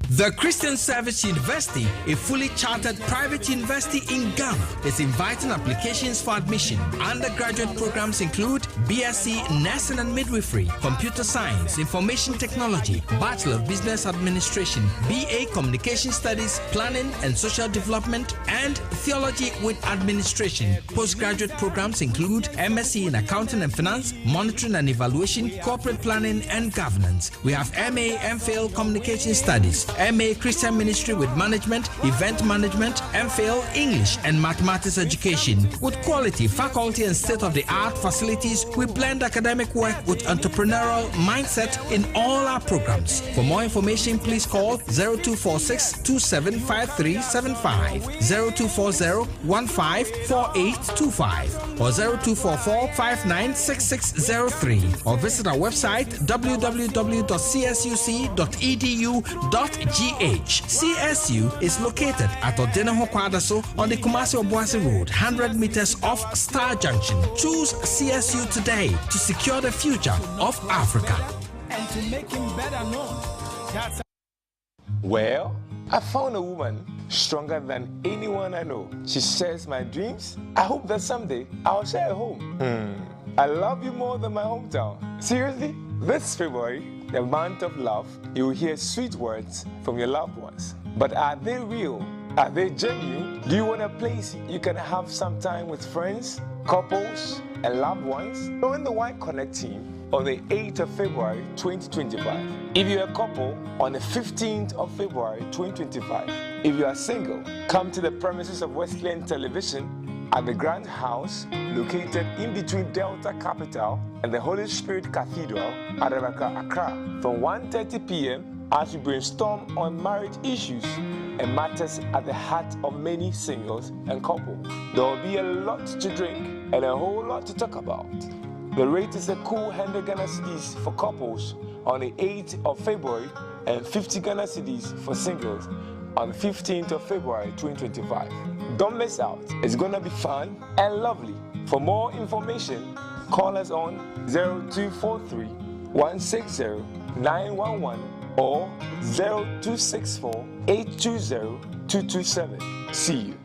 The Christian Service University, a fully chartered private university in Ghana, is inviting applications for admission. Undergraduate programs include BSc Nursing and Midwifery, Computer Science, Information Technology, Bachelor of Business Administration, BA Communication Studies, Planning and Social Development, and Theology with Administration. Postgraduate programs include MSc in Accounting and Finance, Monitoring and Evaluation, Corporate Planning and Governance. We have MA MPhil Communication Studies, MA Christian Ministry with Management, Event Management, MPhil English and Mathematics Education. With quality, faculty and state-of-the-art facilities, we blend academic work with entrepreneurial mindset in all our programs. For more information, please call 0246 275375, 0240 154825, or 0244 596603, or visit our website www.csuc.edu.gh. CSU is located at Odeneho Kwadaso on the Kumasi-Obuasi Road, 100 meters off Star Junction. Choose CSU today to secure the future of Africa. And to make him better known. Well, I found a woman stronger than anyone I know. She shares my dreams. I hope that someday I'll share a home. I love you more than my hometown. Seriously? This February, the month of love, you will hear sweet words from your loved ones. But are they real? Are they genuine? Do you want a place you can have some time with friends, couples, and loved ones? Join the Y Connect team on the 8th of February 2025. If you're a couple, on the 15th of February 2025. If you are single, come to the premises of Westland Television at the Grand House, located in between Delta Capital and the Holy Spirit Cathedral at Ankrah, from 1:30 p.m. as we brainstorm on marriage issues and matters at the heart of many singles and couples. There will be a lot to drink and a whole lot to talk about. The rate is a cool 100 Ghana cedis for couples on the 8th of February and 50 Ghana cedis for singles on the 15th of February 2025. Don't miss out. It's going to be fun and lovely. For more information, call us on 0243 160 911 or 0264 820 227. See you.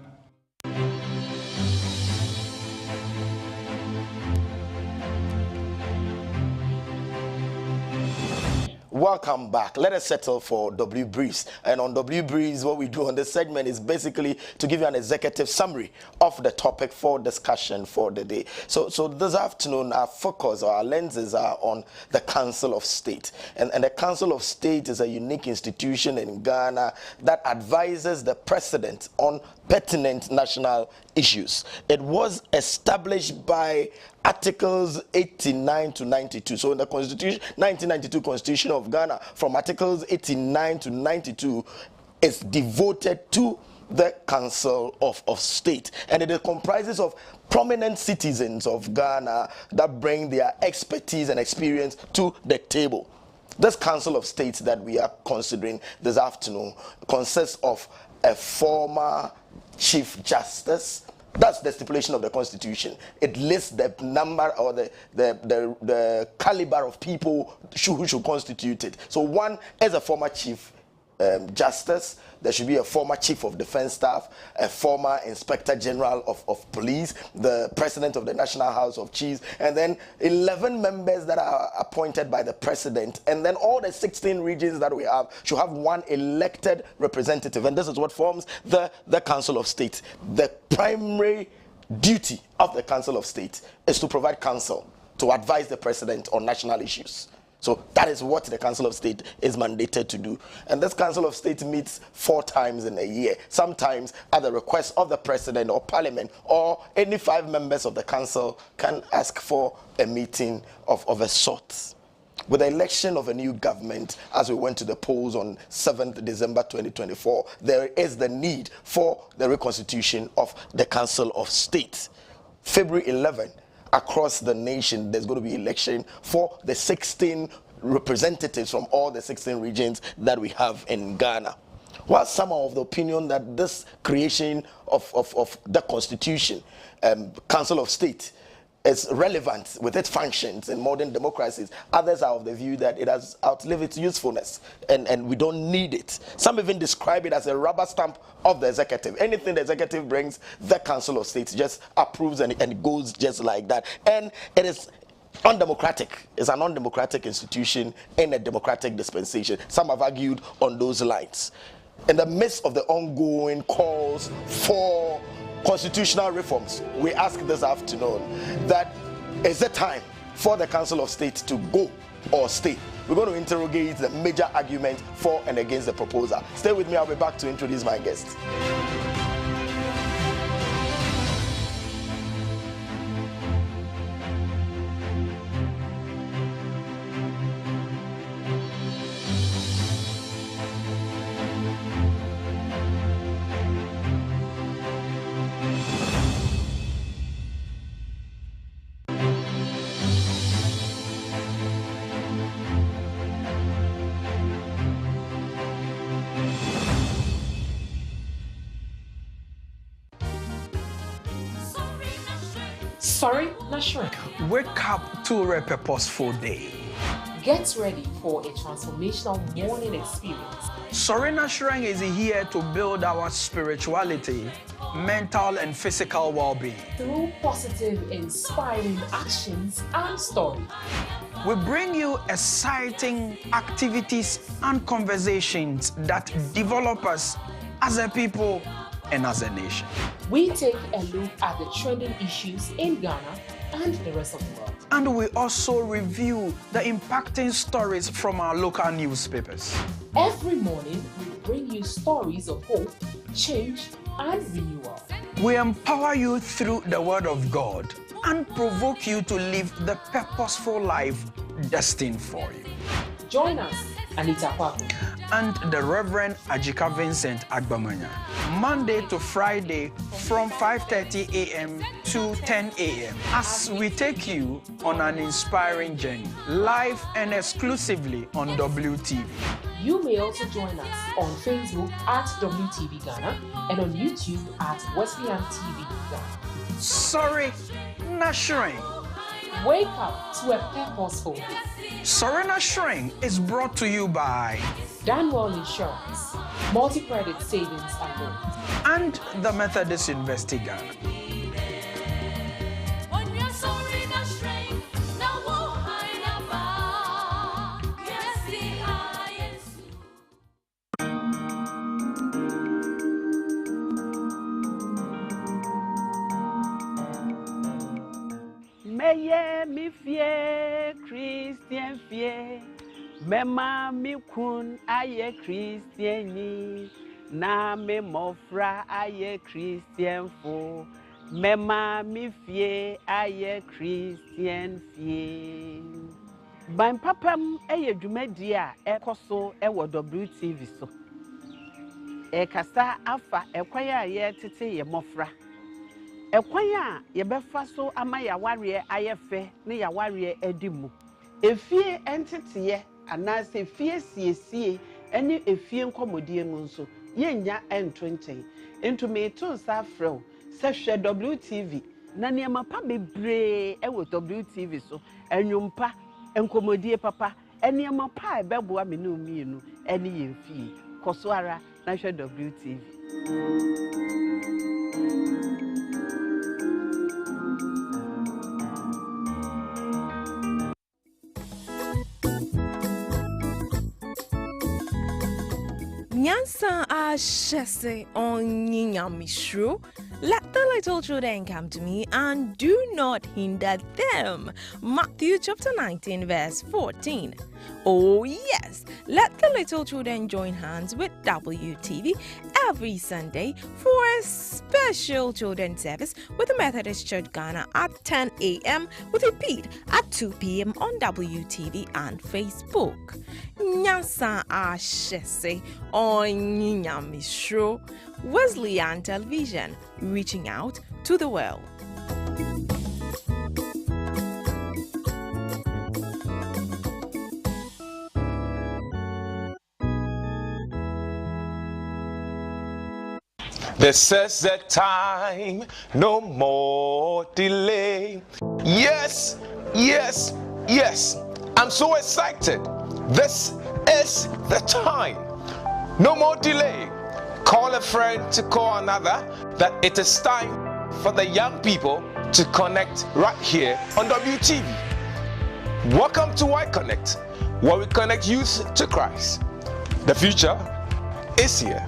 Welcome back. Let us settle for W Briefs. And on W Briefs, what we do on this segment is basically to give you an executive summary of the topic for discussion for the day. So this afternoon, our focus or our lenses are on the Council of State. And the Council of State is a unique institution in Ghana that advises the president on pertinent national issues. It was established by Articles 89 to 92. So in the Constitution, 1992 Constitution of Ghana, from Articles 89 to 92, is devoted to the Council of State. And it comprises of prominent citizens of Ghana that bring their expertise and experience to the table. This Council of State that we are considering this afternoon consists of a former Chief Justice. That's the stipulation of the Constitution. It lists the number or the caliber of people who should constitute it. So one is a former Chief Justice. There should be a former Chief of Defense Staff, a former Inspector General of Police, the President of the National House of Chiefs, and then 11 members that are appointed by the President. And then all the 16 regions that we have should have one elected representative. And this is what forms the Council of State. The primary duty of the Council of State is to provide counsel, to advise the President on national issues. So that is what the Council of State is mandated to do. And this Council of State meets 4 times in a year, sometimes at the request of the President or Parliament, or any 5 members of the Council can ask for a meeting of a sort. With the election of a new government, as we went to the polls on 7th December 2024, there is the need for the reconstitution of the Council of State. February 11th, across the nation, there's going to be election for the 16 representatives from all the 16 regions that we have in Ghana. While some are of the opinion that this creation of the Constitution, Council of State, is relevant with its functions in modern democracies. Others are of the view that it has outlived its usefulness and we don't need it. Some even describe it as a rubber stamp of the executive. Anything the executive brings, the Council of State just approves and it goes just like that. And it is undemocratic. It's an undemocratic institution in a democratic dispensation. Some have argued on those lines. In the midst of the ongoing calls for constitutional reforms, we ask this afternoon that is it time for the Council of State to go or stay? We're going to interrogate the major argument for and against the proposal. Stay with me, I'll be back to introduce my guests. Sorry, not sure. Wake up to a purposeful day. Get ready for a transformational morning experience. Sorena Shrine is here to build our spirituality, mental and physical well-being. Through positive, inspiring actions and stories. We bring you exciting activities and conversations that develop us as a people and as a nation. We take a look at the trending issues in Ghana and the rest of the world. And we also review the impacting stories from our local newspapers. Every morning, we bring you stories of hope, change, and renewal. We empower you through the Word of God and provoke you to live the purposeful life destined for you. Join us, Anita Kwaku, and the Reverend Ajika Vincent Agbamanya, Monday to Friday from 5:30 a.m. to 10 a.m. as we take you on an inspiring journey, live and exclusively on WTV. You may also join us on Facebook at WTV Ghana and on YouTube at Wesleyan TV Ghana. Sorry, not Shrine. Wake up to a purposeful day. Sorena Shrine is brought to you by Danwell Insurance, Multi-Credit Savings and Loans, and the Methodist University Ghana. Meye mi fie Christian fie, mema mi kun aye Christiani, na me mofra aye Christian fo, mema mi fie aye Christian fie. Ban papam eye dwumadi a ekoso ewo WTV so. Ekasa afa ekwaya ye tete ye mofra. Ekwanya yebefa so ama yaware ayefe ne yaware edimu. Efie entitiye anase efie siesie ene efie nkomodie mu nso yenya entwenten. Into me to safrew se hwe WTV na niema pa bebre ewo WTV so enwumpa enkomodie papa eniema pa ebeboa me no mienu ene yemfie koso ara na hwe WTV. Nyansa ashese onyinyamishu. Let the little children come to me and do not hinder them. Matthew chapter 19 verse 14. Oh yes, let the little children join hands with WTV every Sunday for a special children's service with the Methodist Church Ghana at 10 a.m. with a repeat at 2 p.m. on WTV and Facebook. Nyasa ashese onyinamisho. Wesleyan Television, reaching out to the world. This is the time, no more delay. Yes, yes, yes. I'm so excited. This is the time. No more delay. Call a friend to call another, that it is time for the young people to connect right here on WTV. Welcome to Y Connect, where we connect youth to Christ. The future is here.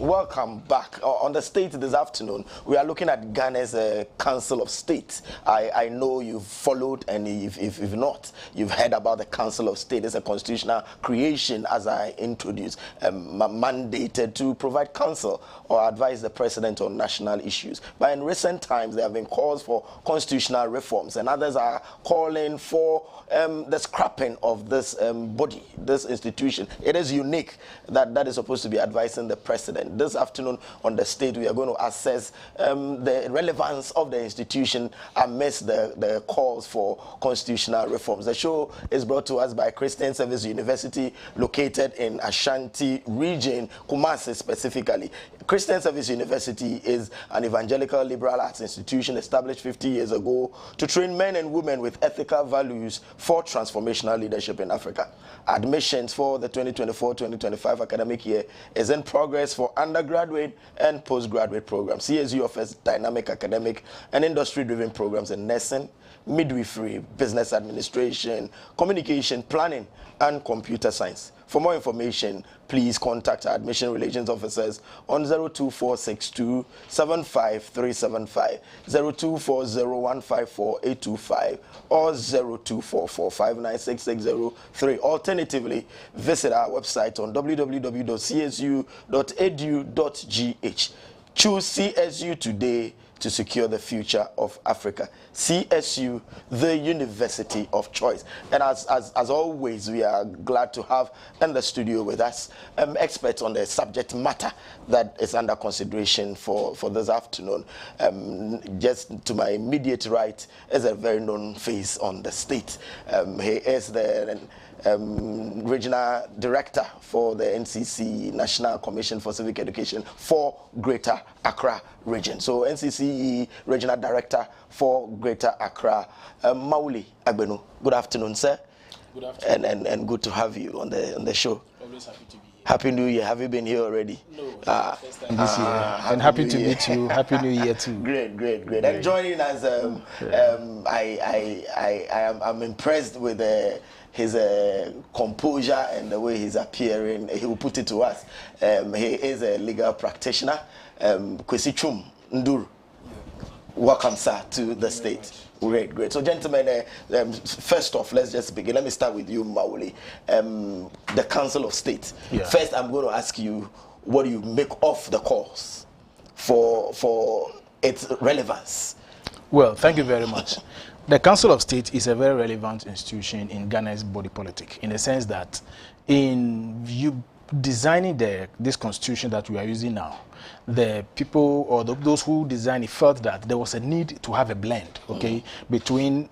Welcome back. On the state this afternoon, we are looking at Ghana's Council of State. I know you've followed, and if not, you've heard about the Council of State. It's a constitutional creation, as I introduced, mandated to provide counsel or advise the president on national issues. But in recent times, there have been calls for constitutional reforms, and others are calling for the scrapping of this body, this institution. It is unique that is supposed to be advising the president. This afternoon on the state, we are going to assess the relevance of the institution amidst the calls for constitutional reforms. The show is brought to us by Christian Service University, located in Ashanti region, Kumasi specifically. Christian Service University is an evangelical liberal arts institution established 50 years ago to train men and women with ethical values for transformational leadership in Africa. Admissions for the 2024-2025 academic year is in progress for undergraduate and postgraduate programs. CSU offers dynamic academic and industry-driven programs in nursing, midwifery, business administration, communication, planning, and computer science. For more information, please contact our admission relations officers on 02462 75375, 0240154825, or 0244596603. Alternatively, visit our website on www.csu.edu.gh. Choose CSU today to secure the future of Africa. CSU, the university of choice. And as always, we are glad to have in the studio with us experts on the subject matter that is under consideration for this afternoon. Just to my immediate right is a very known face on the state. He is the regional director for the NCC, National Commission for Civic Education for Greater Accra region. So NCCE regional director for Greater Accra, Mauli Agbenu. Good afternoon, sir. Good afternoon. And good to have you on the show. Always happy to be here. Happy New Year. Have you been here already? No, first time this year. And happy to meet you. Happy New Year too. Great. And joining us, I'm impressed with his composure and the way he's appearing. He will put it to us. He is a legal practitioner. Kwesi Chum Nduru. Welcome, sir, to the state. Great. So, gentlemen, first off, let's just begin. Let me start with you, Mauli. The Council of State. Yeah. First, I'm going to ask you, what do you make of the cause for its relevance? Well, thank you very much. The Council of State is a very relevant institution in Ghana's body politic, in the sense that in designing this constitution that we are using now, the people or those who designed it felt that there was a need to have a blend, between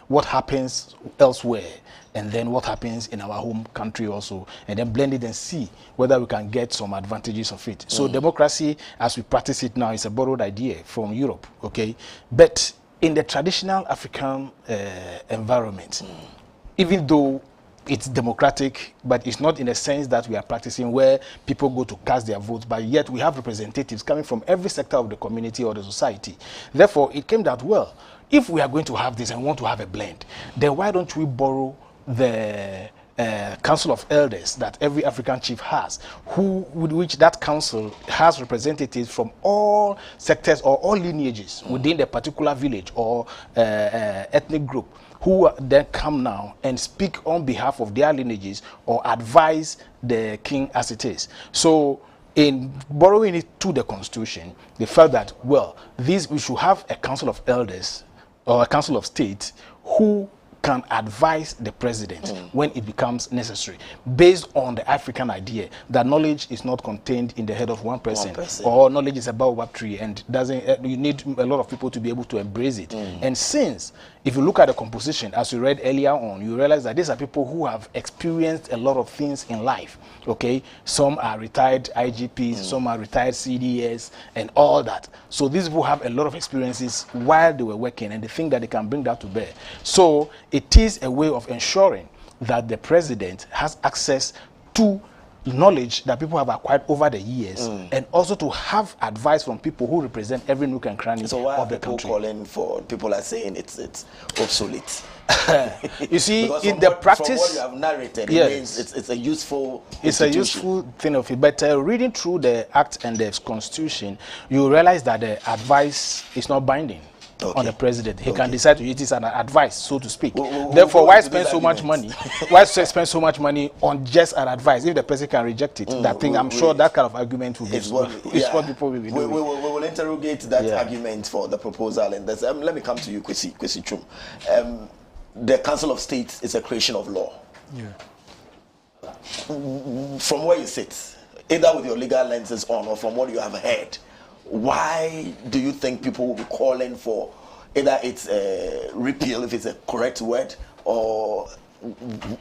what happens elsewhere and then what happens in our home country also, and then blend it and see whether we can get some advantages of it. So democracy, as we practice it now, is a borrowed idea from Europe, but in the traditional African environment, even though it's democratic, but it's not in the sense that we are practicing where people go to cast their votes, but yet we have representatives coming from every sector of the community or the society. Therefore, it came that, well, if we are going to have this and want to have a blend, then why don't we borrow the Council of Elders that every African chief has, which that council has representatives from all sectors or all lineages within the particular village or ethnic group, who then come now and speak on behalf of their lineages or advise the king as it is. So in borrowing it to the constitution, they felt that, well, we should have a Council of Elders or a Council of State who can advise the president when it becomes necessary, based on the African idea that knowledge is not contained in the head of one person, or knowledge is a baobab tree and doesn't. You need a lot of people to be able to embrace it. And since, if you look at the composition, as we read earlier on, you realize that these are people who have experienced a lot of things in life. Okay, some are retired IGPs, some are retired CDS, and all that. So these people have a lot of experiences while they were working, and they think that they can bring that to bear. So it is a way of ensuring that the president has access to knowledge that people have acquired over the years, and also to have advice from people who represent every nook and cranny So why of the are people country. calling for? People are saying it's obsolete. You see, Because in from the what, practice, from what you have narrated, yes, it means it's a useful. it's a institution. useful thing of it. But reading through the Act and the Constitution, you realize that the advice is not binding on the president. He can decide to use it as an advice, so to speak. Therefore, why spend so much money? Why spend so much money on just an advice if the person can reject it? That thing, I'm sure that kind of argument will be what people will be doing. We will interrogate that argument for the proposal. And that's, let me come to you, Kwesi Chum. The Council of State is a creation of law. From where you sit, either with your legal lenses on or from what you have heard, why do you think people will be calling for either it's a repeal, if it's a correct word, or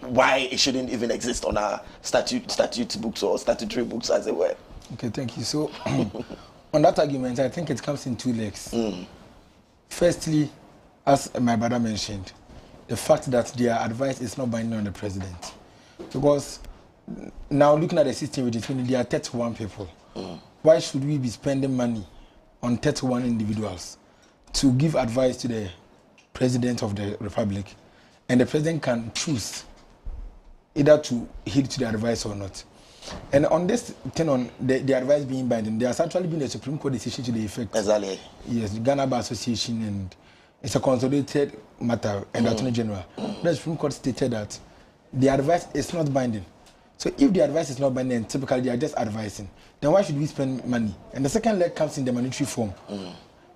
why it shouldn't even exist on our statute books or statutory books, as it were? Okay, thank you. So, on that argument, I think it comes in two legs. Firstly, as my brother mentioned, the fact that their advice is not binding on the president. Because now looking at the system with it, there are 31 people. Why should we be spending money on 31 individuals to give advice to the president of the republic? And the president can choose either to heed to the advice or not. And on this thing, on the advice being binding, there has actually been a Supreme Court decision to the effect. Exactly. Yes, the Ghana Bar Association, and it's a consolidated matter, and Attorney General. The Supreme Court stated that the advice is not binding. So if the advice is not binding, and typically they are just advising, then why should we spend money? And the second leg comes in the monetary form,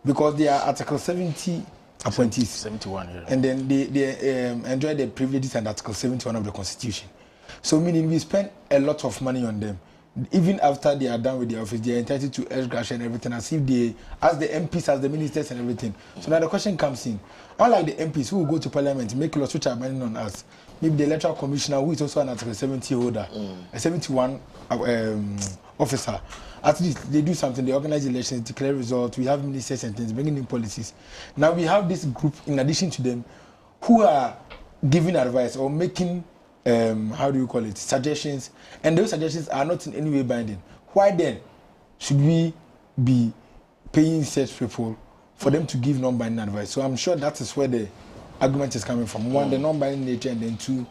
because they are Article 70 appointees. 71, yeah. And then they enjoy the privileges under Article 71 of the Constitution. So meaning we spend a lot of money on them. Even after they are done with their office, they are entitled to ex-gratia and everything, as if they, as the MPs, as the ministers and everything. So now the question comes in. Unlike the MPs who will go to Parliament, make laws which are binding on us, maybe the electoral commissioner, who is also an Article 70 holder, a 71 officer, at least they do something, they organize elections, declare results, we have ministers and things, bringing in policies. Now we have this group, in addition to them, who are giving advice or making how do you call it, suggestions, and those suggestions are not in any way binding. Why then should we be paying such people for them to give non-binding advice? So I'm sure that is where the argument is coming from. One, the non-binding nature, and then two,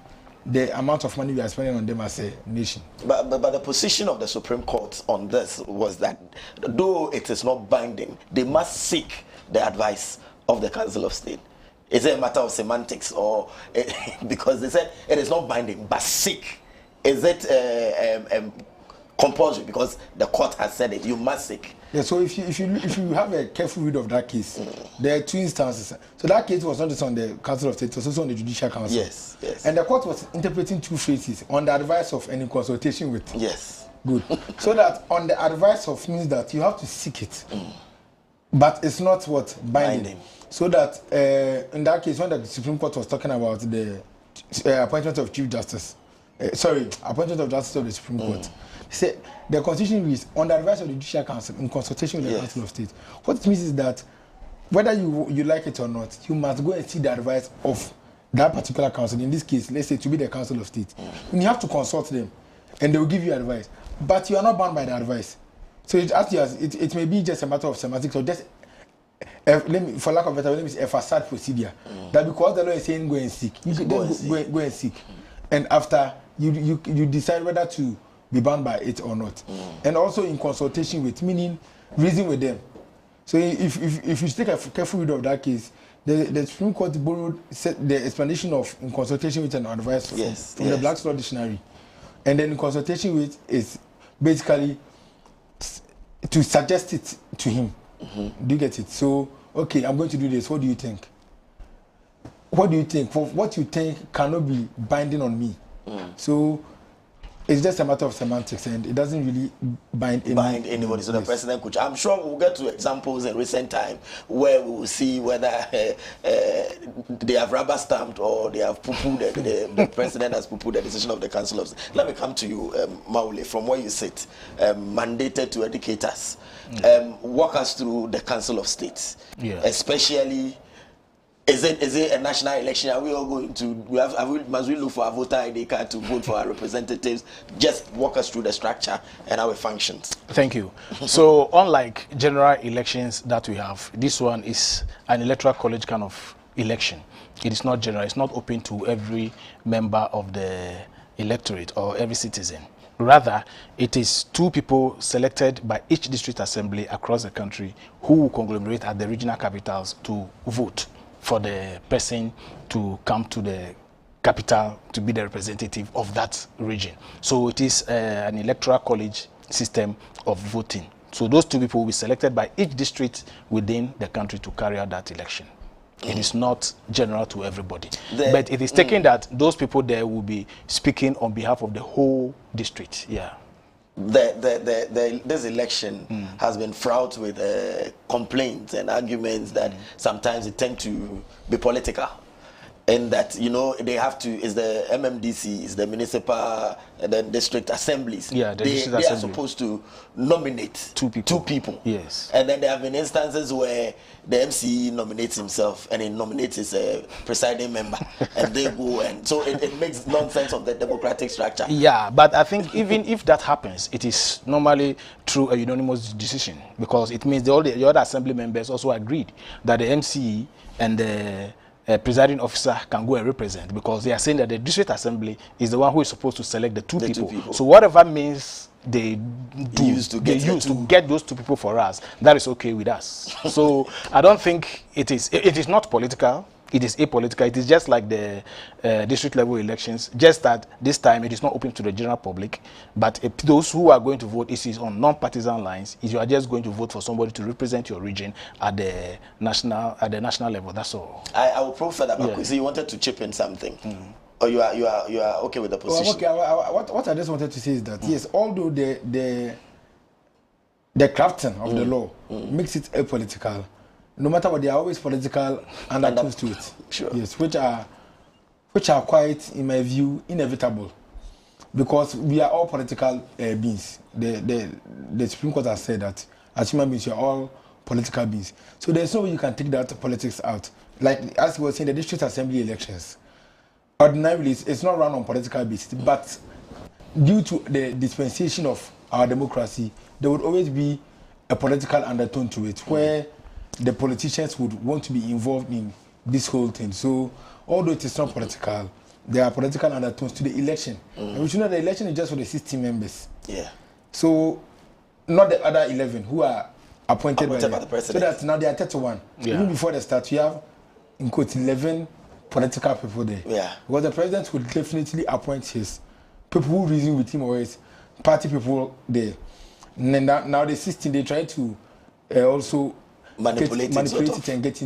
the amount of money we are spending on them as a nation. But the position of the Supreme Court on this was that though it is not binding, they must seek the advice of the Council of State. Is it a matter of semantics, or because they said it is not binding but seek? Is it compulsory because the court has said it? You must seek. Yeah. So if you have a careful read of that case, there are two instances. So that case was not just on the Council of State; it was also on the Judicial Council. Yes. And the court was interpreting two phrases on the advice of any consultation with. Yes. Good. So that on the advice of means that you have to seek it, but it's not what binding. So that in that case, when the Supreme Court was talking about the appointment of Chief Justice, appointment of Justice of the Supreme Court, he said the Constitution is on the advice of the Judicial Council in consultation with the Council of State. What it means is that whether you like it or not, you must go and seek the advice of that particular council. In this case, let's say to be the Council of State. And you have to consult them, and they will give you advice. But you are not bound by the advice. So it may be just a matter of semantics, or just for lack of better, let me say a facade procedure. That because the law is saying go and seek, you can go and seek, and after you decide whether to be bound by it or not, and also in consultation with, meaning reason with them. So if you take a careful read of that case, the Supreme Court borrowed the explanation of in consultation with an advice from the Black's Law Dictionary, and then in consultation with is basically to suggest it to him. Do you get it? So, okay, I'm going to do this. What do you think? what do you think? For what you think cannot be binding on me. So it's just a matter of semantics, and it doesn't really bind anybody. So the president could. I'm sure we'll get to examples in recent time where we will see whether they have rubber stamped or they have poo-pooed the president has poo-pooed the decision of the Council of State. Let me come to you, Maule, from where you sit, mandated to educate us. Walk us through the Council of State, especially. Is it a national election? Are we all going to? Must we look for a voter ID card to vote for our representatives? Just walk us through the structure and how it functions. Thank you. So, unlike general elections that we have, this one is an electoral college kind of election. It is not general. It's not open to every member of the electorate or every citizen. Rather, it is 2 people selected by each district assembly across the country who will conglomerate at the regional capitals to vote for the person to come to the capital to be the representative of that region. So it is an electoral college system of voting. So those 2 people will be selected by each district within the country to carry out that election. It is not general to everybody. But it is taken that those people there will be speaking on behalf of the whole district. Yeah. This election has been fraught with complaints and arguments that sometimes it tend to be political, and that they have to is the MMDC, is the municipal and then district assemblies. Yeah, they are supposed to nominate 2 people. 2 people. Yes. And then there have been instances where the MCE nominates himself and he nominates his presiding member, and they go, and so it makes nonsense of the democratic structure. Yeah, but I think even if that happens, it is normally through a unanimous decision, because it means the other assembly members also agreed that the MCE and the presiding officer can go and represent, because they are saying that the district assembly is the one who is supposed to select the two people. So whatever means they use to get those 2 people for us, that is okay with us. So I don't think it is not political. It is apolitical. It is just like the district level elections, just that this time it is not open to the general public, but those who are going to vote, it is on non-partisan lines. If you are just going to vote for somebody to represent your region at the national level, that's all. I will probe further, but so you wanted to chip in something. Or you are okay with the position? Well, okay. What I just wanted to say is that yes, although the crafting of the law makes it apolitical, no matter what, there are always political undertones to it. Sure. Yes, which are quite, in my view, inevitable, because we are all political beings. The Supreme Court has said that as human beings, we are all political beings. So there's no way you can take that politics out. Like as we were saying, the district assembly elections, ordinarily it's not run on political basis, but due to the dispensation of our democracy, there would always be a political undertone to it, where the politicians would want to be involved in this whole thing. So although it is not political, there are political undertones to the election. And we should know the election is just for the 16 members. Yeah. So not the other 11 who are appointed by the president. So that now they are 31. Yeah. Even before the start, you have, in quotes, 11 political people there. Yeah. Because the president would definitely appoint his people who reason with him, or his party people there. And then now the 16, they try to also manipulate it and get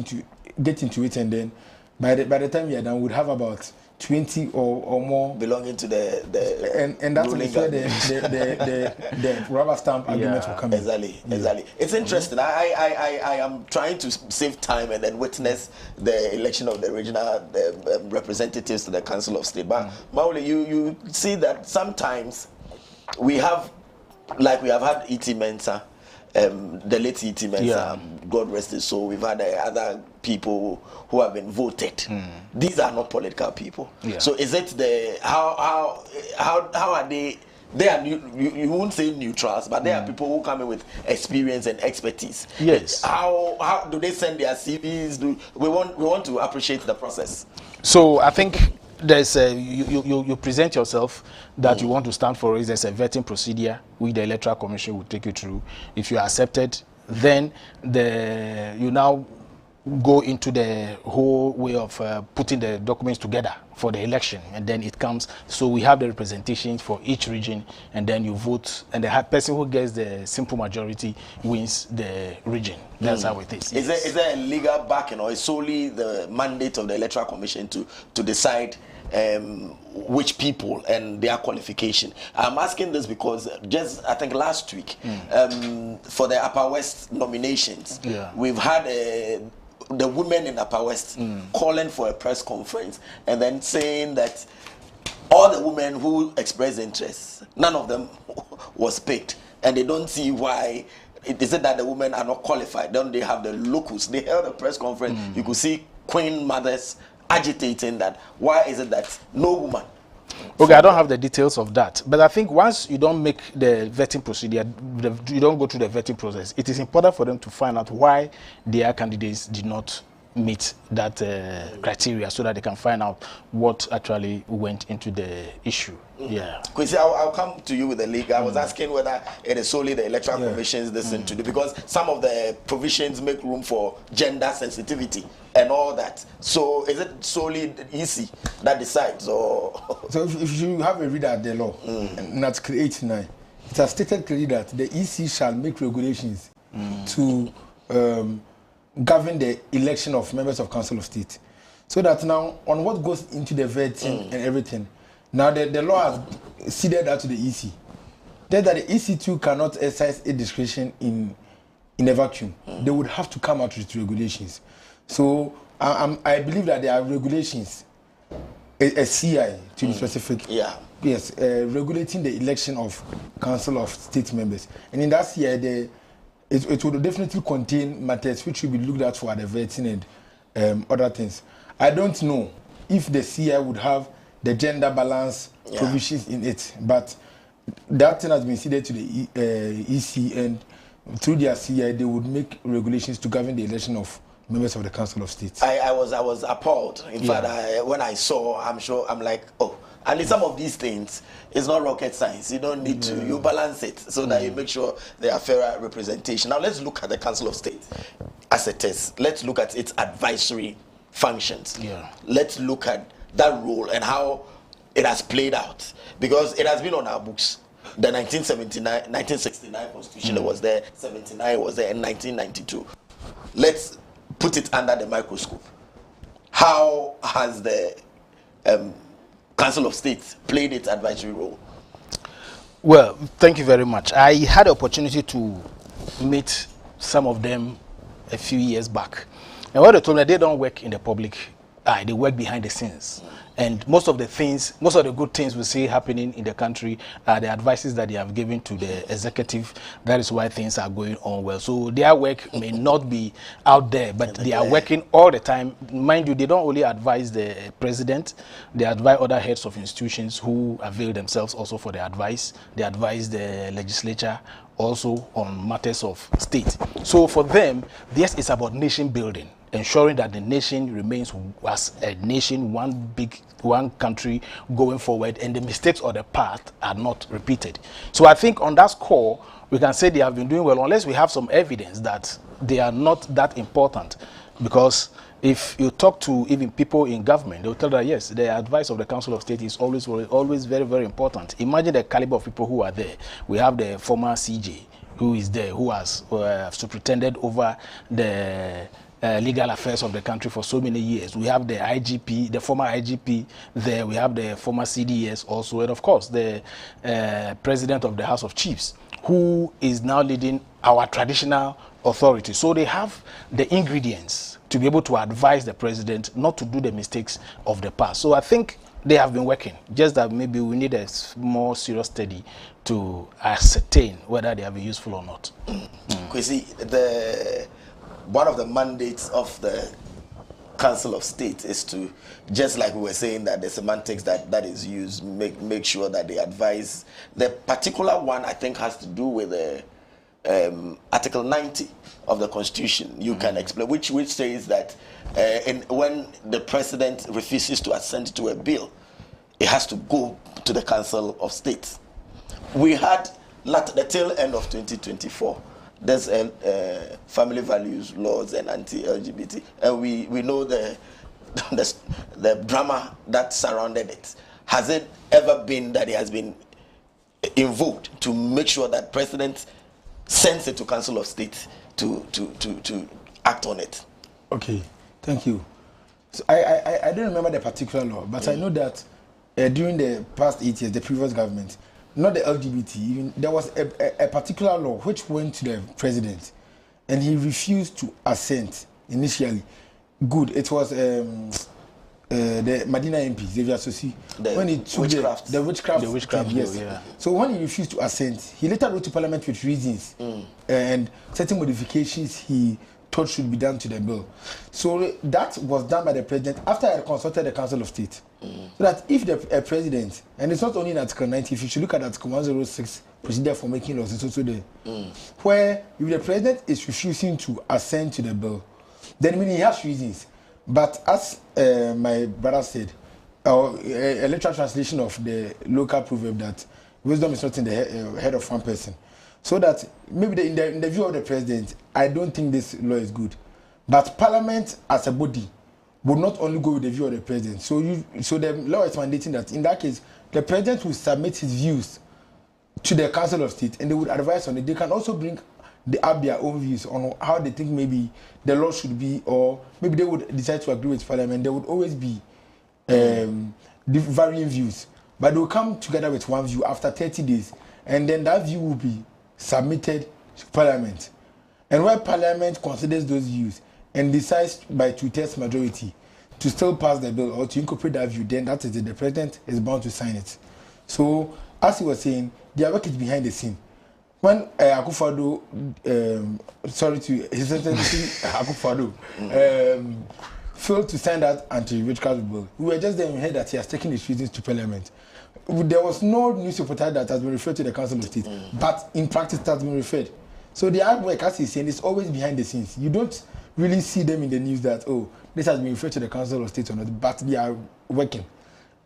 into it, and then by the time we are done, we'd have about 20 or more belonging to the and that's where the rubber stamp argument will come in. Exactly. It's interesting. I am trying to save time and then witness the election of the regional representatives to the Council of State. But Maule, you see that sometimes we have, like we have had E.T. Mensah, the late E.T. Mensah, God rest his soul. We've had other people who have been voted. These are not political people. So is it how are they? They are you won't say neutrals, but they are people who come in with experience and expertise. Yes. How do they send their CVs? We want to appreciate the process. So I think there's you present yourself that you want to stand for. There's a vetting procedure which the Electoral Commission will take you through. If you are accepted, then you now go into the whole way of putting the documents together for the election, and then it comes. So we have the representations for each region, and then you vote, and the person who gets the simple majority wins the region. That's how it is. Is there a legal backing, or is solely the mandate of the Electoral Commission to decide which people and their qualification? I'm asking this because just I think last week for the Upper West nominations, we've had the women in Upper West calling for a press conference and then saying that all the women who expressed interest, none of them was picked, and they don't see why. Is it that the women are not qualified? Don't they have the locus? They held a press conference. You could see Queen mothers agitating that. Why is it that no woman? Okay, I don't have the details of that, but I think once you don't make the vetting procedure, you don't go through the vetting process, it is important for them to find out why their candidates did not meet that criteria, so that they can find out what actually went into the issue. Yeah. Kwesi, I'll come to you with the league. I was asking whether it is solely the Electoral Commission's decision to do, because some of the provisions make room for gender sensitivity and all that. So is it solely the EC that decides, or? So if you have a read at the law, in Article 89, it has stated clearly that the EC shall make regulations to govern the election of members of Council of State. So that now, on what goes into the vetting and everything, now the law has ceded that to the EC. That the EC too cannot exercise a discretion in a vacuum. They would have to come out with regulations. So I believe that there are regulations, a CI to be specific. Yeah. Yes, regulating the election of Council of State members. And in that CI, it will definitely contain matters which will be looked at for the vetting and other things. I don't know if the CI would have the gender balance provisions in it, but that thing has been ceded to the EC, and through their CI, they would make regulations to govern the election of members of the Council of State. I was appalled. In fact, when I saw, I'm like, oh. And in some of these things, it's not rocket science. You don't need to. You balance it so that you make sure there are fairer representation. Now let's look at the Council of State as it is. Let's look at its advisory functions. Let's look at that role and how it has played out, because it has been on our books. The 1969 Constitution was there, 79 was there, and 1992. Let's put it under the microscope. How has the Council of State played its advisory role? Well, thank you very much. I had the opportunity to meet some of them a few years back. And what they told me, they don't work in the public eye, they work behind the scenes. And most of the good things we see happening in the country are the advices that they have given to the executive. That is why things are going on well. So their work may not be out there, but they are working all the time. Mind you, they don't only advise the president, they advise other heads of institutions who avail themselves also for the advice. They advise the legislature also on matters of state. So for them, this is about nation building, ensuring that the nation remains as a nation, one country going forward, and the mistakes of the past are not repeated. So I think on that score, we can say they have been doing well, unless we have some evidence that they are not that important. Because if you talk to even people in government, they'll tell that yes, the advice of the Council of State is always very, very important. Imagine the caliber of people who are there. We have the former CJ who is there, who has superintended over the legal affairs of the country for so many years. We have the IGP, the former IGP there. We have the former CDS also, and of course the president of the House of Chiefs, who is now leading our traditional authority. So they have the ingredients to be able to advise the president not to do the mistakes of the past. So I think they have been working, just that maybe we need a more serious study to ascertain whether they have been useful or not. Kwesi, one of the mandates of the Council of State is to, just like we were saying, that the semantics that is used, make sure that they advise. The particular one, I think, has to do with the Article 90 of the Constitution. You can explain, which says that when the president refuses to assent to a bill, it has to go to the Council of State. We had, at the tail end of 2024, there's family values laws and anti-LGBT, and we know the drama that surrounded it. Has it ever been that it has been invoked to make sure that President sends it to Council of State to act on it? Okay, thank you. So I don't remember the particular law, but I know that during the past 8 years, the previous government, not the LGBT, even there was a particular law which went to the president, and he refused to assent initially. Good, it was the Medina MP, Xavier Sosi, when he took the witchcraft yes. Yeah. So when he refused to assent, he later wrote to Parliament with reasons and certain modifications he thought should be done to the bill. So that was done by the president after I consulted the Council of State. So that if the president, and it's not only in Article 90, if you should look at Article 106, procedure for making laws, it's also there, where if the president is refusing to assent to the bill, then meaning he has reasons. But as my brother said, a literal translation of the local proverb that wisdom is not in the head of one person. So that maybe in the view of the president, I don't think this law is good. But Parliament as a body would not only go with the view of the president. So the law is mandating that in that case, the president will submit his views to the Council of State and they would advise on it. They can also bring up their own views on how they think maybe the law should be, or maybe they would decide to agree with Parliament. There would always be varying views. But they will come together with one view after 30 days. And then that view will be submitted to Parliament. And when Parliament considers those views and decides by 2/3 majority to still pass the bill or to incorporate that view, then that is it. The president is bound to sign it. So, as he was saying, their work is behind the scene. When Akufo-Addo, His Excellency Akufo-Addo failed to sign that anti-witchcraft bill, we were just there and heard that he has taken his reasons to Parliament. There was no news reporter that has been referred to the Council of State, but in practice it has been referred. So the hard work, as he's saying, is always behind the scenes. You don't really see them in the news that, oh, this has been referred to the Council of State or not, but they are working.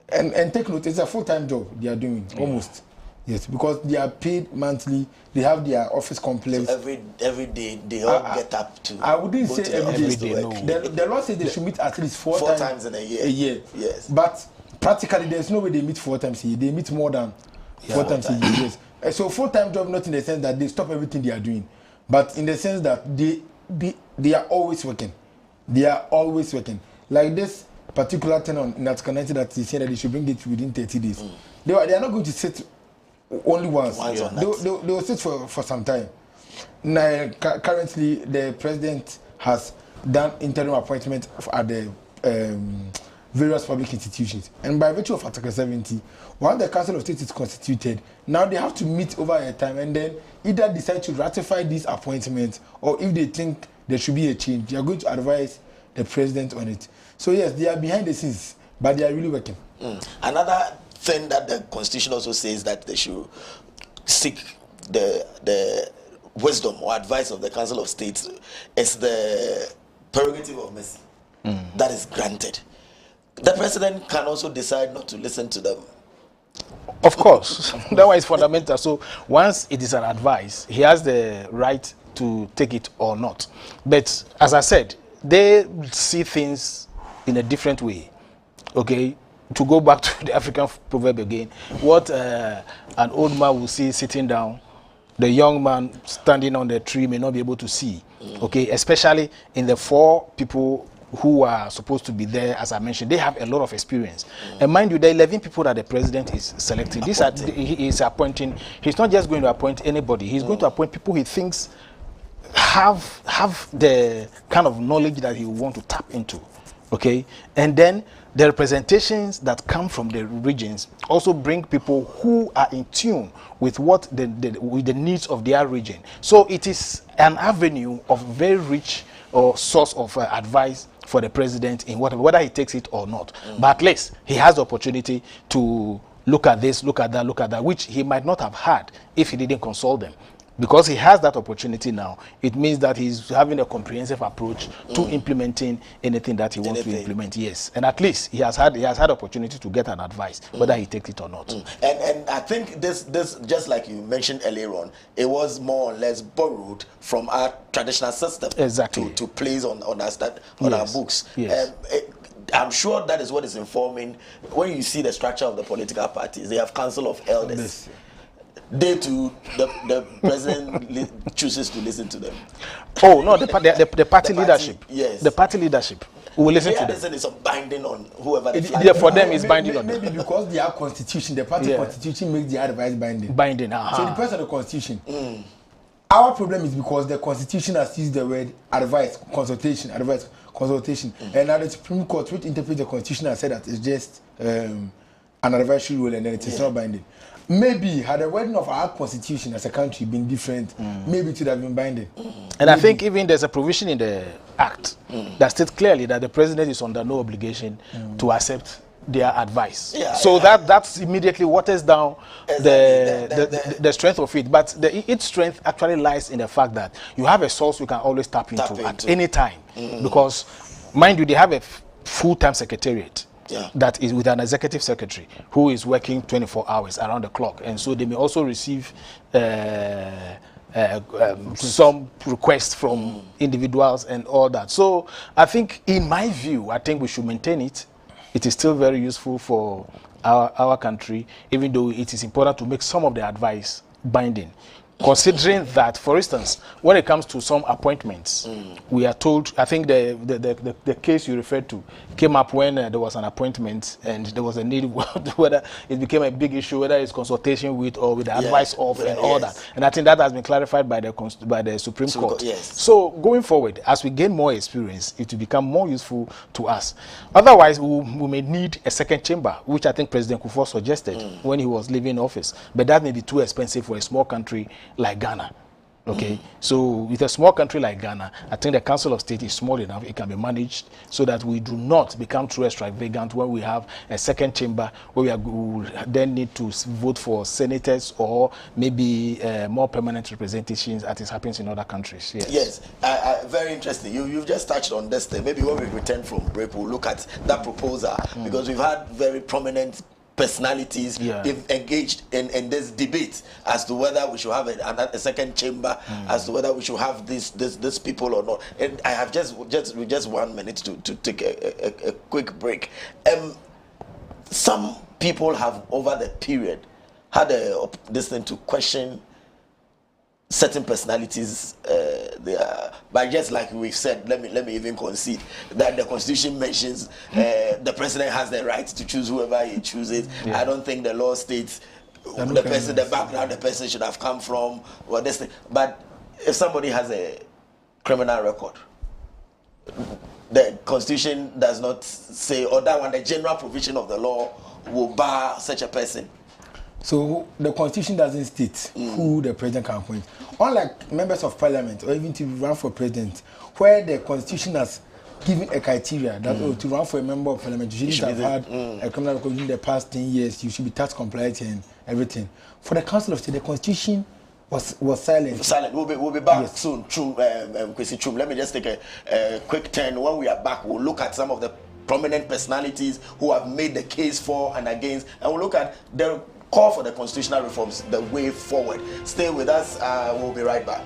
And take note, it's a full-time job they are doing, almost. Yes, because they are paid monthly, they have their office complex. So every day they all get up to. I wouldn't say every day. No. The law says they should meet at least four times in a year. Yes. But practically, there's no way they meet 4 times a year. They meet more than 4 times a year. Yes. So full-time job, not in the sense that they stop everything they are doing, but in the sense that they are always working. They are always working. Like this particular thing on Article 90 that they say that they should bring it within 30 days. They are not going to sit only once. They will sit for some time. Now, currently, the president has done interim appointment at the various public institutions. And by virtue of Article 70, once the Council of State is constituted, now they have to meet over a time and then either decide to ratify these appointments, or if they think there should be a change, they are going to advise the president on it. So yes, they are behind the scenes, but they are really working. Another thing that the Constitution also says that they should seek the wisdom or advice of the Council of State is the prerogative of mercy. That is granted. The president can also decide not to listen to them. Of course, that one is fundamental. So once it is an advice, he has the right to take it or not. But as I said, they see things in a different way. Okay, to go back to the African proverb again, what an old man will see sitting down, the young man standing on the tree may not be able to see. Okay, especially in the 4 people who are supposed to be there, as I mentioned, they have a lot of experience. And mind you, the 11 people that the president is selecting, he is appointing. He's not just going to appoint anybody. He's going to appoint people he thinks have the kind of knowledge that he will want to tap into. Okay, and then the representations that come from the regions also bring people who are in tune with what with the needs of their region. So it is an avenue of very rich or source of advice for the president in whether he takes it or not. But at least he has the opportunity to look at this, look at that, which he might not have had if he didn't consult them. Because he has that opportunity now, it means that he's having a comprehensive approach to implementing anything that he wants to implement. Yes, and at least he has had opportunity to get an advice whether he takes it or not. And I think this just like you mentioned earlier on, it was more or less borrowed from our traditional system. Exactly. To place on our books. Yes. I'm sure that is what is informing when you see the structure of the political parties. They have council of elders. They too, the president chooses to listen to them. Oh no, the party leadership. Yes, the party leadership. We will listen to them. Listen is binding on whoever. For them, it's binding on them. Maybe because their constitution, the party constitution makes their advice binding. Binding. So it depends on the constitution. Our problem is because the constitution has used the word advice, consultation, advice, consultation, and now the Supreme Court, which interprets the constitution, has said that it's just an advisory rule and then it is not binding. Maybe had the wording of our constitution as a country been different, maybe it would have been binding. And I think even there's a provision in the Act that states clearly that the president is under no obligation to accept their advice. So that's immediately waters down the strength of it. But its strength actually lies in the fact that you have a source you can always tap into at any time. Because, mind you, they have a full-time secretariat. That is with an executive secretary who is working 24 hours around the clock, and so they may also receive some requests from individuals and all that. So I think, in my view, I think we should maintain it. It is still very useful for our country, even though it is important to make some of the advice binding. Considering that, for instance, when it comes to some appointments, we are told, I think the case you referred to came up when there was an appointment and there was a need, whether it became a big issue, whether it's consultation with or with the advice of and all that. And I think that has been clarified by the Supreme Court. So going forward, as we gain more experience, it will become more useful to us. Otherwise, we may need a second chamber, which I think President Kufuor suggested when he was leaving office. But that may be too expensive for a small country like Ghana. Okay, so with a small country like Ghana, I think the Council of State is small enough, it can be managed so that we do not become too extravagant when we have a second chamber where we will then need to vote for senators or maybe more permanent representations as it happens in other countries. Yes, very interesting. You've just touched on this thing. Maybe when we return from break, we'll look at that proposal because we've had very prominent personalities engaged in this debate as to whether we should have a second chamber, as to whether we should have these people or not. And I have just 1 minute to take a quick break. Some people have over the period had this thing to question certain personalities, but just like we've said, let me even concede that the Constitution mentions the president has the right to choose whoever he chooses. I don't think the law states the background the person should have come from or this thing. But if somebody has a criminal record, the Constitution does not say, or that one, the general provision of the law will bar such a person. So the Constitution doesn't state who the president can appoint. Unlike members of parliament or even to run for president, where the Constitution has given a criteria that to run for a member of parliament, you should have had a criminal record in the past 10 years, you should be tax compliant and everything. For the Council of State, the Constitution was silent. We'll be back soon. Let me just take a quick turn. When we are back, we'll look at some of the prominent personalities who have made the case for and against, and we'll look at the call for the constitutional reforms, the way forward. Stay with us. We'll be right back.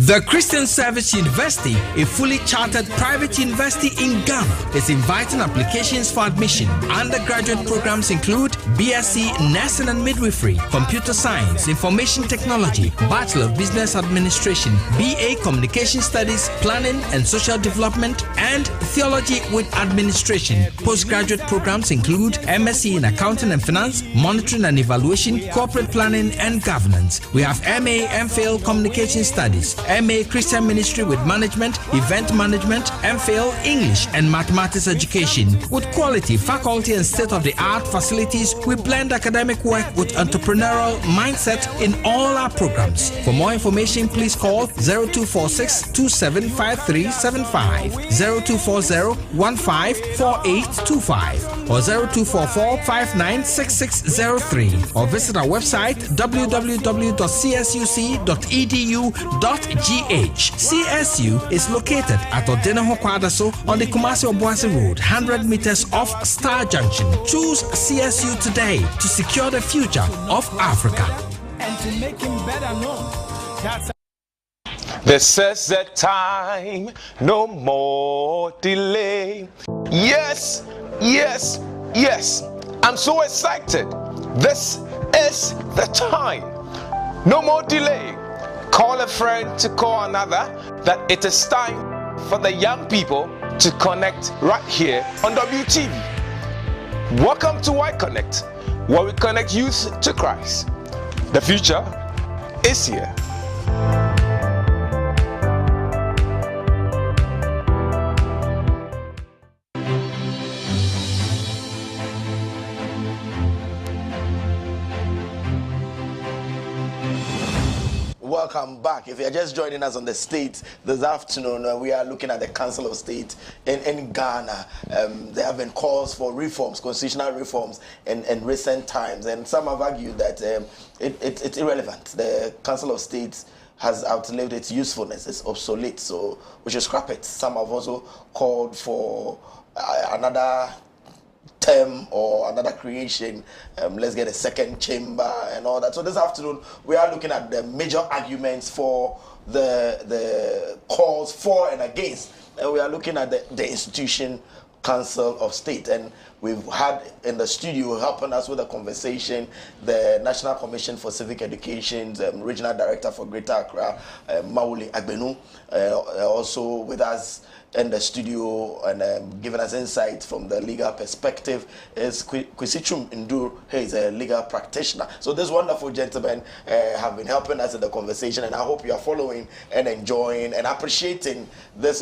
The Christian Service University, a fully chartered private university in Ghana, is inviting applications for admission. Undergraduate programs include BSc Nursing and Midwifery, Computer Science, Information Technology, Bachelor of Business Administration, BA Communication Studies, Planning and Social Development, and Theology with Administration. Postgraduate programs include MSc in Accounting and Finance, Monitoring and Evaluation, Corporate Planning and Governance. We have MA MPhil Communication Studies, MA Christian Ministry with Management, Event Management, MPhil English and Mathematics Education. With quality, faculty and state-of-the-art facilities, we blend academic work with entrepreneurial mindset in all our programs. For more information, please call 0246 275375, 0240-154825 or 0244-596603 or visit our website www.csuc.edu.gh. CSU is located at Odenaho Kwadaso on the Kumasi Obuasi Road, 100 meters off Star Junction. Choose CSU today to secure the future of Africa. And to make him better known. This is the time, no more delay. Yes, yes, yes. I'm so excited. This is the time. No more delay. Call a friend to call another that it is time for the young people to connect right here on WTV. Welcome to Y Connect, where we connect youth to Christ. The future is here. Welcome back. If you're just joining us on the state this afternoon, we are looking at the Council of State in Ghana. There have been calls for reforms, constitutional reforms in recent times, and some have argued that it's irrelevant. The Council of State has outlived its usefulness, it's obsolete, so we should scrap it. Some have also called for another term or another creation. Let's get a second chamber and all that. So this afternoon we are looking at the major arguments for the calls for and against, and we are looking at the institution Council of State. And we've had in the studio helping us with the conversation the National Commission for Civic Education's Regional Director for Greater Ankrah, Mauli Agbenu, also with us in the studio and giving us insight from the legal perspective is Kwesichum Ndur. He is a legal practitioner. So this wonderful gentlemen have been helping us in the conversation, and I hope you are following and enjoying and appreciating this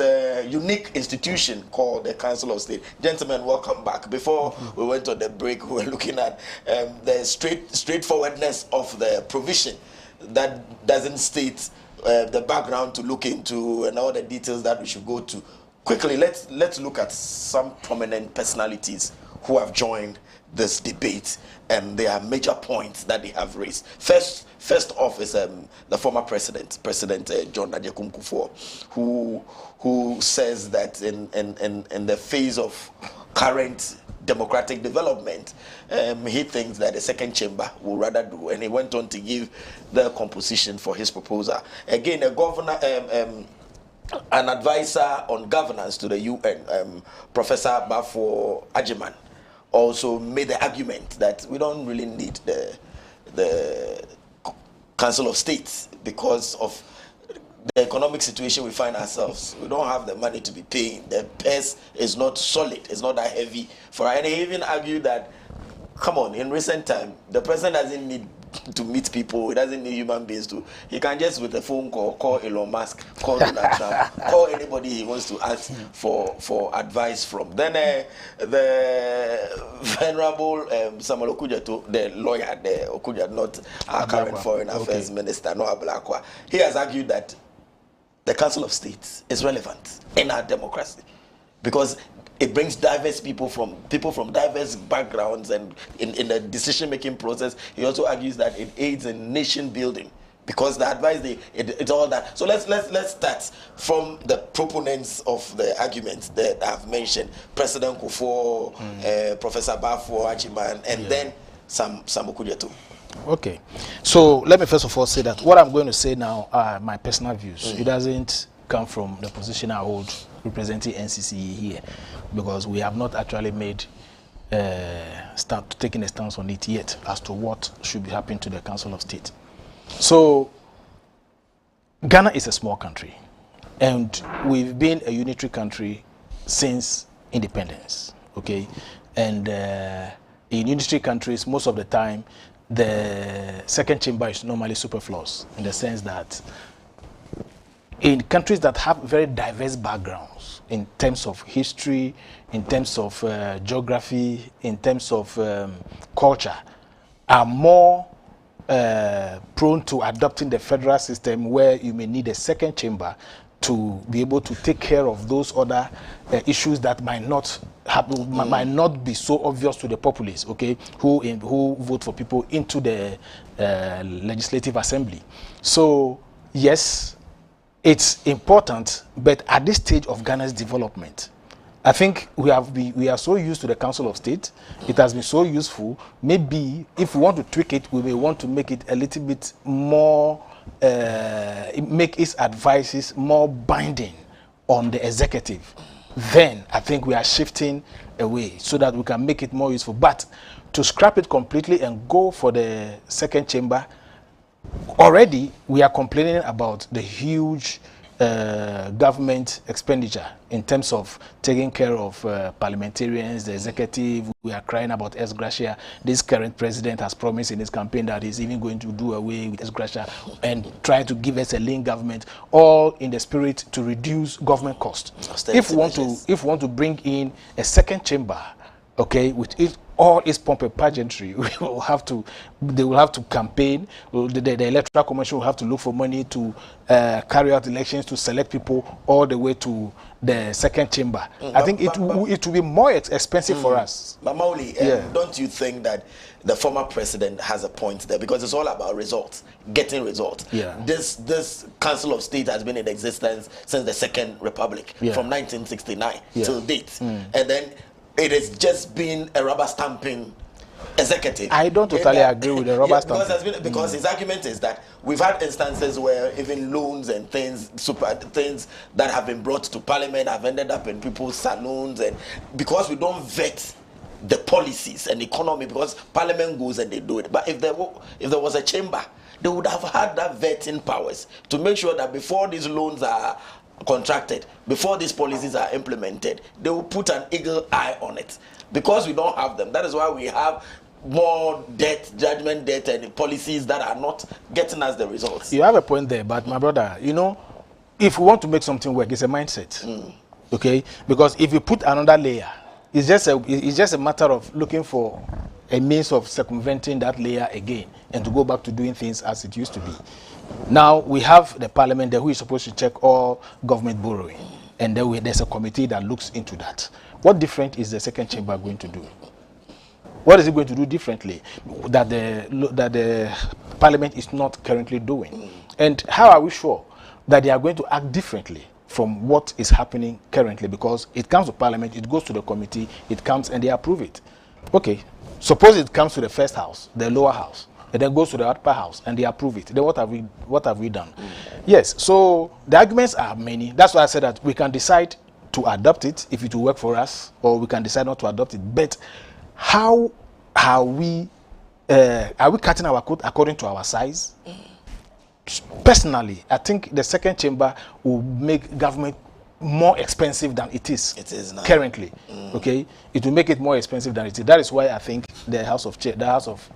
unique institution called the Council of State. Gentlemen, welcome back. Before we went on the break, we were looking at the straightforwardness of the provision that doesn't state the background to look into and all the details that we should go to. Quickly, let's look at some prominent personalities who have joined this debate and their major points that they have raised. First off is the former President John Nyakum Kufuor, who says that in the phase of current democratic development, he thinks that the second chamber will rather do, and he went on to give the composition for his proposal. Again, a governor, an advisor on governance to the UN, Professor Bafo Ajiman, also made the argument that we don't really need the Council of State because of the economic situation we find ourselves. We don't have the money to be paying. The purse is not solid. It's not that heavy. And he even argued that, come on, in recent time, the president doesn't need to meet people. He doesn't need human beings to. He can just, with a phone call Elon Musk, call Donald Trump, call anybody he wants to ask for advice from. Then the venerable Samuel Okudzeto, the lawyer, the Okudzeto, not our current foreign affairs minister, no Ablakwa, he has argued that the Council of State is relevant in our democracy because it brings diverse people from diverse backgrounds and in the decision-making process. He also argues that it aids in nation building because the advice it's all that. So let's start from the proponents of the arguments that I've mentioned: President Kufuor, Professor Bafo Ajiman, and then Sam Okudzeto. Okay. So let me first of all say that what I'm going to say now are my personal views. It doesn't come from the position I hold representing NCCE here, because we have not actually made taking a stance on it yet as to what should be happening to the Council of State. So Ghana is a small country, and we've been a unitary country since independence, okay? And in unitary countries, most of the time, the second chamber is normally superfluous, in the sense that in countries that have very diverse backgrounds in terms of history, in terms of geography, in terms of culture, are more prone to adopting the federal system, where you may need a second chamber to be able to take care of those other issues that might not happen, might not be so obvious to the populace, okay, who vote for people into the legislative assembly. So yes, it's important, but at this stage of Ghana's development, I think we are so used to the Council of State. It has been so useful. Maybe if we want to tweak it, we may want to make it a little bit more, make its advices more binding on the executive. Then I think we are shifting away so that we can make it more useful. But to scrap it completely and go for the second chamber, already we are complaining about the huge government expenditure in terms of taking care of parliamentarians, the executive. We are crying about 𝗟𝗓𝗩𝗘. This current president has promised in his campaign that he's even going to do away with 𝗟𝗓𝗩𝗘 and try to give us a lean government, all in the spirit to reduce government cost. If we want to bring in a second chamber, okay, with all its pomp and pageantry, they will have to campaign. The electoral commission will have to look for money to carry out elections, to select people all the way to the second chamber. I think it will be more expensive for us. Mamauli, don't you think that the former president has a point there? Because it's all about results, getting results. Yeah. This Council of State has been in existence since the Second Republic, from 1969 till date. And then it has just been a rubber stamping executive. I don't totally agree with the rubber stamping. Because his argument is that we've had instances where even loans and things that have been brought to Parliament have ended up in people's saloons, and because we don't vet the policies and economy, because Parliament goes and they do it. But if there was a chamber, they would have had that vetting powers to make sure that before these loans are contracted, before these policies are implemented, they will put an eagle eye on it. Because we don't have them, that is why we have more debt, judgment debt, and policies that are not getting us the results. You have a point there, but my brother, you know, if we want to make something work, it's a mindset, okay? Because if you put another layer, it's just a matter of looking for a means of circumventing that layer again and to go back to doing things as it used to be. Now we have the Parliament there who is supposed to check all government borrowing, and then there's a committee that looks into that. What different is the second chamber going to do? What is it going to do differently that the Parliament is not currently doing? And how are we sure that they are going to act differently from what is happening currently? Because it comes to Parliament, it goes to the committee, it comes and they approve it. Okay, suppose it comes to the first house, the lower house, and then goes to the upper house and they approve it. Then what have we done? Yes, so the arguments are many. That's why I said that we can decide to adopt it if it will work for us, or we can decide not to adopt it. But how are we cutting our coat according to our size? Personally, I think the second chamber will make government more expensive than it is now. Currently. Okay, it will make it more expensive than it is. That is why I think the House of